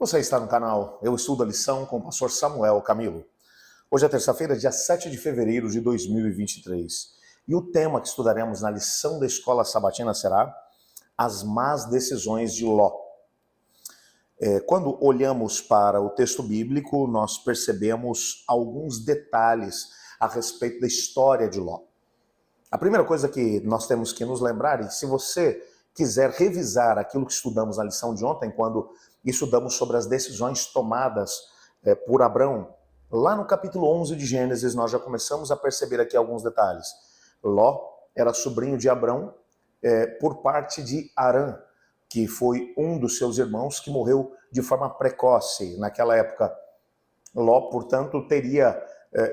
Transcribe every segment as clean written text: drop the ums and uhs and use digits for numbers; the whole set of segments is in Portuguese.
Você está no canal Eu Estudo a Lição com o pastor Samuel Camilo. Hoje é terça-feira, dia 7 de fevereiro de 2023. E o tema que estudaremos na lição da escola sabatina será as más decisões de Ló. Quando olhamos para o texto bíblico, nós percebemos alguns detalhes a respeito da história de Ló. A primeira coisa que nós temos que nos lembrar, e se você quiser revisar aquilo que estudamos na lição de ontem, quando estudamos sobre as decisões tomadas por Abrão, lá no capítulo 11 de Gênesis, nós já começamos a perceber aqui alguns detalhes. Ló era sobrinho de Abrão por parte de Harã, que foi um dos seus irmãos que morreu de forma precoce naquela época. Ló, portanto, teria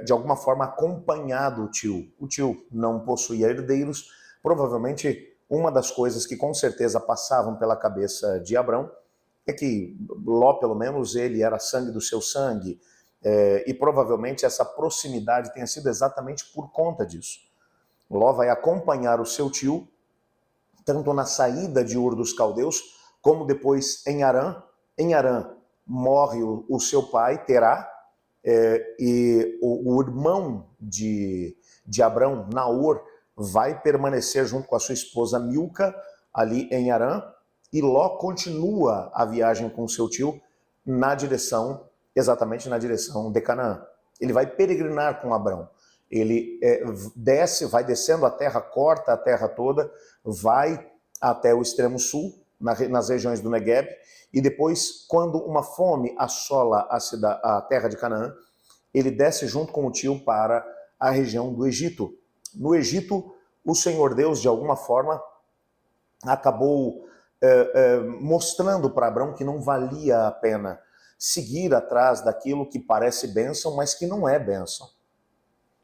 de alguma forma acompanhado o tio. O tio não possuía herdeiros, provavelmente uma das coisas que com certeza passavam pela cabeça de Abrão é que Ló, pelo menos, ele era sangue do seu sangue, e provavelmente essa proximidade tenha sido exatamente por conta disso. Ló vai acompanhar o seu tio, tanto na saída de Ur dos Caldeus, como depois em Harã. Em Harã morre o seu pai, Terá, e o irmão de Abrão, Naor, vai permanecer junto com a sua esposa Milca, ali em Harã, e Ló continua a viagem com seu tio exatamente na direção de Canaã. Ele vai peregrinar com Abrão. Ele vai descendo a terra, corta a terra toda, vai até o extremo sul, nas regiões do Negueb, e depois, quando uma fome assola a terra de Canaã, ele desce junto com o tio para a região do Egito. No Egito, o Senhor Deus, de alguma forma, acabou mostrando para Abrão que não valia a pena seguir atrás daquilo que parece bênção, mas que não é bênção.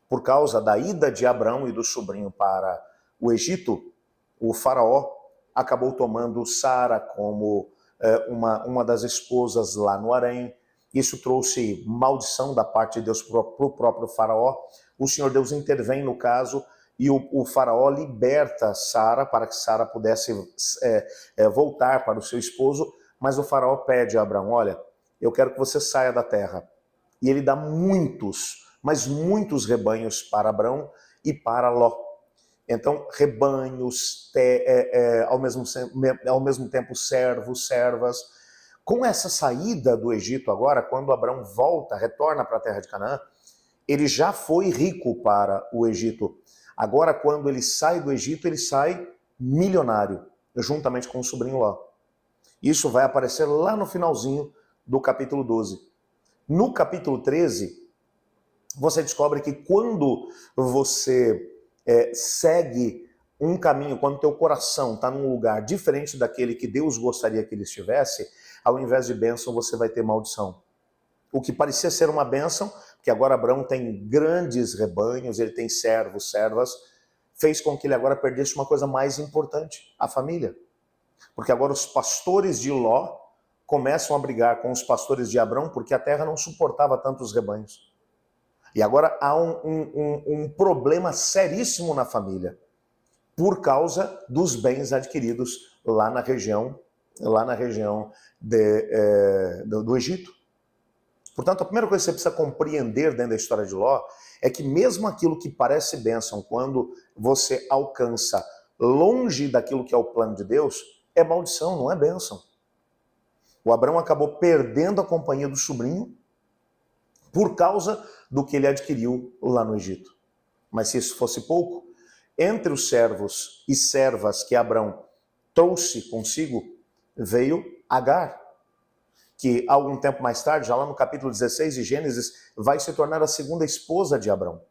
Por causa da ida de Abrão e do sobrinho para o Egito, o faraó acabou tomando Sara como uma das esposas lá no harém. Isso trouxe maldição da parte de Deus para o próprio faraó. O Senhor Deus intervém no caso e o faraó liberta Sara para que Sara pudesse voltar para o seu esposo, mas o faraó pede a Abrão: olha, eu quero que você saia da terra. E ele dá mas muitos rebanhos para Abrão e para Ló. Então, rebanhos, ao mesmo tempo servos, servas. Com essa saída do Egito agora, quando Abrão retorna para a terra de Canaã, ele já foi rico para o Egito. Agora, quando ele sai do Egito, ele sai milionário, juntamente com o sobrinho Ló. Isso vai aparecer lá no finalzinho do capítulo 12. No capítulo 13, você descobre que quando você segue um caminho, quando teu coração está num lugar diferente daquele que Deus gostaria que ele estivesse, ao invés de bênção, você vai ter maldição. O que parecia ser uma bênção, que agora Abrão tem grandes rebanhos, ele tem servos, servas, fez com que ele agora perdesse uma coisa mais importante, a família. Porque agora os pastores de Ló começam a brigar com os pastores de Abrão, porque a terra não suportava tantos rebanhos. E agora há um problema seríssimo na família, por causa dos bens adquiridos lá na região do Egito. Portanto, a primeira coisa que você precisa compreender dentro da história de Ló é que mesmo aquilo que parece bênção, quando você alcança longe daquilo que é o plano de Deus, é maldição, não é bênção. O Abrão acabou perdendo a companhia do sobrinho por causa do que ele adquiriu lá no Egito. Mas se isso fosse pouco, entre os servos e servas que Abrão trouxe consigo, veio Agar, que algum tempo mais tarde, já lá no capítulo 16 de Gênesis, vai se tornar a segunda esposa de Abrão,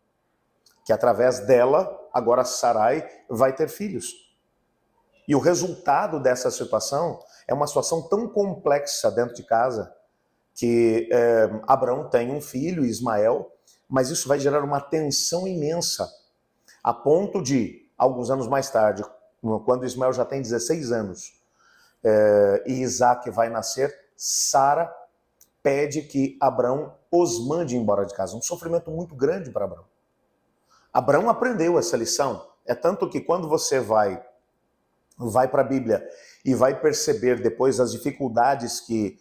que através dela, agora Sarai vai ter filhos. E o resultado dessa situação é uma situação tão complexa dentro de casa, que Abrão tem um filho, Ismael, mas isso vai gerar uma tensão imensa, a ponto de, alguns anos mais tarde, quando Ismael já tem 16 anos, e Isaac vai nascer, Sara pede que Abrão os mande embora de casa. Um sofrimento muito grande para Abrão. Abrão aprendeu essa lição. É tanto que quando você vai para a Bíblia e vai perceber depois as dificuldades que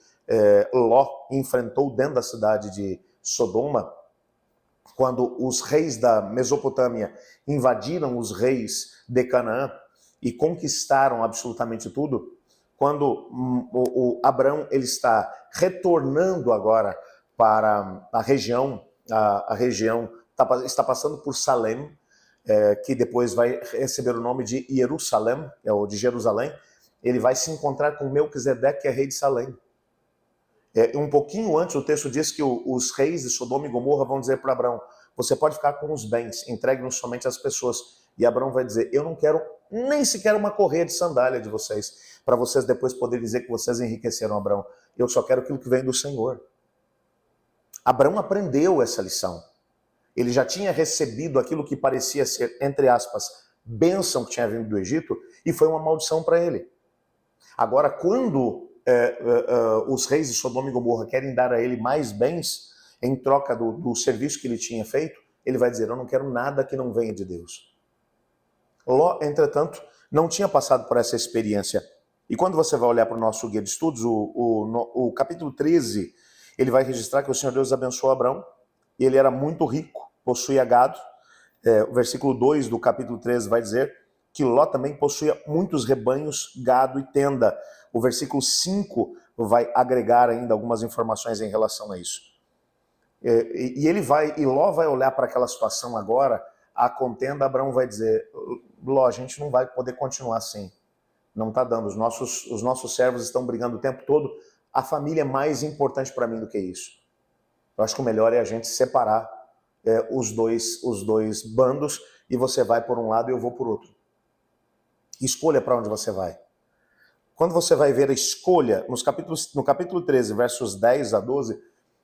Ló enfrentou dentro da cidade de Sodoma, quando os reis da Mesopotâmia invadiram os reis de Canaã e conquistaram absolutamente tudo, quando o Abrão ele está retornando agora para a região está passando por Salém, que depois vai receber o nome de Jerusalém, ou de Jerusalém, ele vai se encontrar com Melquisedeque, que é rei de Salém. Um pouquinho antes, o texto diz que os reis de Sodoma e Gomorra vão dizer para Abrão: você pode ficar com os bens, entregue-nos somente às pessoas. E Abrão vai dizer: eu não quero nem sequer uma correia de sandália de vocês, para vocês depois poderem dizer que vocês enriqueceram Abrão. Eu só quero aquilo que vem do Senhor. Abrão aprendeu essa lição. Ele já tinha recebido aquilo que parecia ser, entre aspas, bênção que tinha vindo do Egito, e foi uma maldição para ele. Agora, quando os reis de Sodoma e Gomorra querem dar a ele mais bens, em troca do serviço que ele tinha feito, ele vai dizer: eu não quero nada que não venha de Deus. Ló, entretanto, não tinha passado por essa experiência. E quando você vai olhar para o nosso guia de estudos, o capítulo 13, ele vai registrar que o Senhor Deus abençoou Abrão, e ele era muito rico, possuía gado. O versículo 2 do capítulo 13 vai dizer que Ló também possuía muitos rebanhos, gado e tenda. O versículo 5 vai agregar ainda algumas informações em relação a isso. E Ló vai olhar para aquela situação agora, a contenda. Abrão vai dizer: Ló, a gente não vai poder continuar assim. Não está dando, os nossos servos estão brigando o tempo todo, a família é mais importante para mim do que isso. Eu acho que o melhor é a gente separar os dois bandos, e você vai por um lado e eu vou por outro. Escolha para onde você vai. Quando você vai ver a escolha, no capítulo 13, versos 10 a 12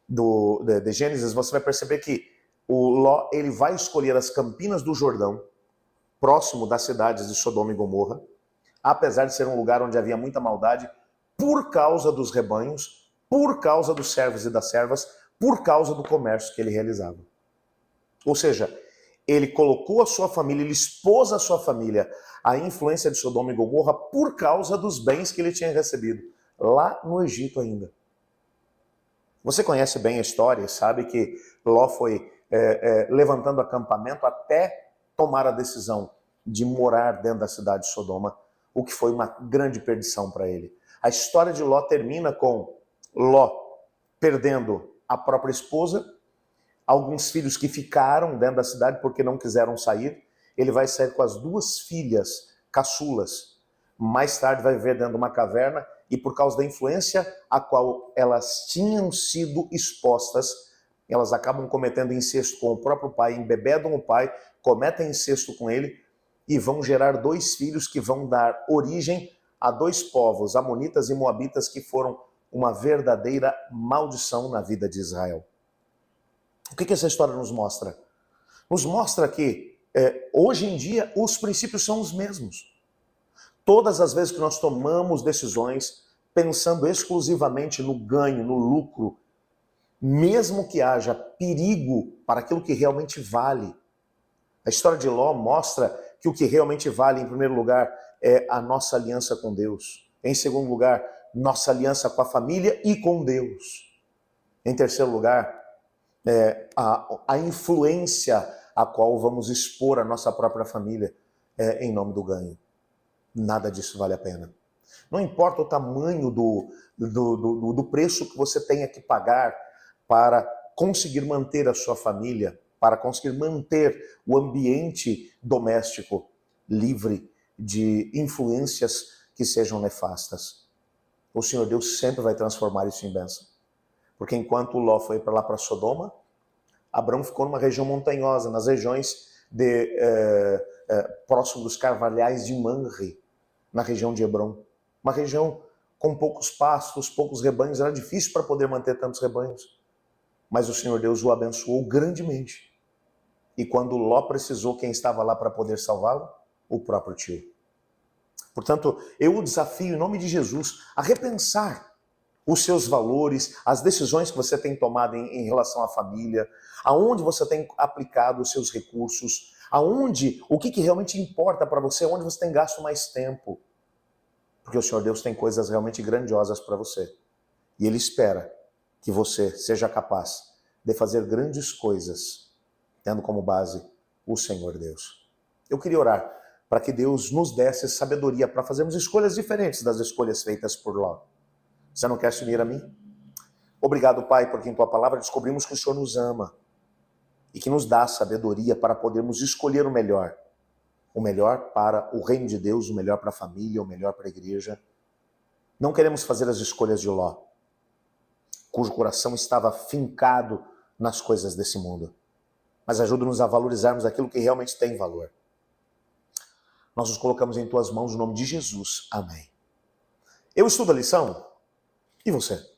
de Gênesis, você vai perceber que o Ló ele vai escolher as campinas do Jordão, próximo das cidades de Sodoma e Gomorra, apesar de ser um lugar onde havia muita maldade, por causa dos rebanhos, por causa dos servos e das servas, por causa do comércio que ele realizava. Ou seja, ele colocou a sua família, ele expôs a sua família à influência de Sodoma e Gomorra por causa dos bens que ele tinha recebido, lá no Egito ainda. Você conhece bem a história e sabe que Ló foi levantando acampamento até tomar a decisão de morar dentro da cidade de Sodoma, o que foi uma grande perdição para ele. A história de Ló termina com Ló perdendo a própria esposa, alguns filhos que ficaram dentro da cidade porque não quiseram sair. Ele vai sair com as 2 filhas caçulas. Mais tarde vai viver dentro de uma caverna, e por causa da influência a qual elas tinham sido expostas, elas acabam cometendo incesto com o próprio pai, embebedam o pai, cometem incesto com ele e vão gerar 2 filhos que vão dar origem a 2 povos, amonitas e moabitas, que foram uma verdadeira maldição na vida de Israel. O que essa história nos mostra? Nos mostra que hoje em dia os princípios são os mesmos. Todas as vezes que nós tomamos decisões pensando exclusivamente no ganho, no lucro, mesmo que haja perigo para aquilo que realmente vale. A história de Ló mostra que o que realmente vale, em primeiro lugar, é a nossa aliança com Deus. Em segundo lugar, nossa aliança com a família e com Deus. Em terceiro lugar, a influência a qual vamos expor a nossa própria família em nome do ganho. Nada disso vale a pena. Não importa o tamanho do preço que você tenha que pagar para conseguir manter a sua família, para conseguir manter o ambiente doméstico livre de influências que sejam nefastas. O Senhor Deus sempre vai transformar isso em bênção. Porque enquanto Ló foi para lá para Sodoma, Abrão ficou numa região montanhosa, nas regiões próximo dos carvalhais de Manre, na região de Hebrom. Uma região com poucos pastos, poucos rebanhos, era difícil para poder manter tantos rebanhos. Mas o Senhor Deus o abençoou grandemente. E quando Ló precisou, quem estava lá para poder salvá-lo? O próprio tio. Portanto, eu o desafio, em nome de Jesus, a repensar os seus valores, as decisões que você tem tomado em relação à família, aonde você tem aplicado os seus recursos, o que realmente importa para você, onde você tem gasto mais tempo. Porque o Senhor Deus tem coisas realmente grandiosas para você. E Ele espera que você seja capaz de fazer grandes coisas, tendo como base o Senhor Deus. Eu queria orar para que Deus nos desse sabedoria para fazermos escolhas diferentes das escolhas feitas por Ló. Você não quer se unir a mim? Obrigado, Pai, porque em Tua palavra descobrimos que o Senhor nos ama e que nos dá sabedoria para podermos escolher o melhor para o reino de Deus, o melhor para a família, o melhor para a igreja. Não queremos fazer as escolhas de Ló, cujo coração estava fincado nas coisas desse mundo. Mas ajuda-nos a valorizarmos aquilo que realmente tem valor. Nós nos colocamos em Tuas mãos, no nome de Jesus. Amém. Eu estudo a lição? E você?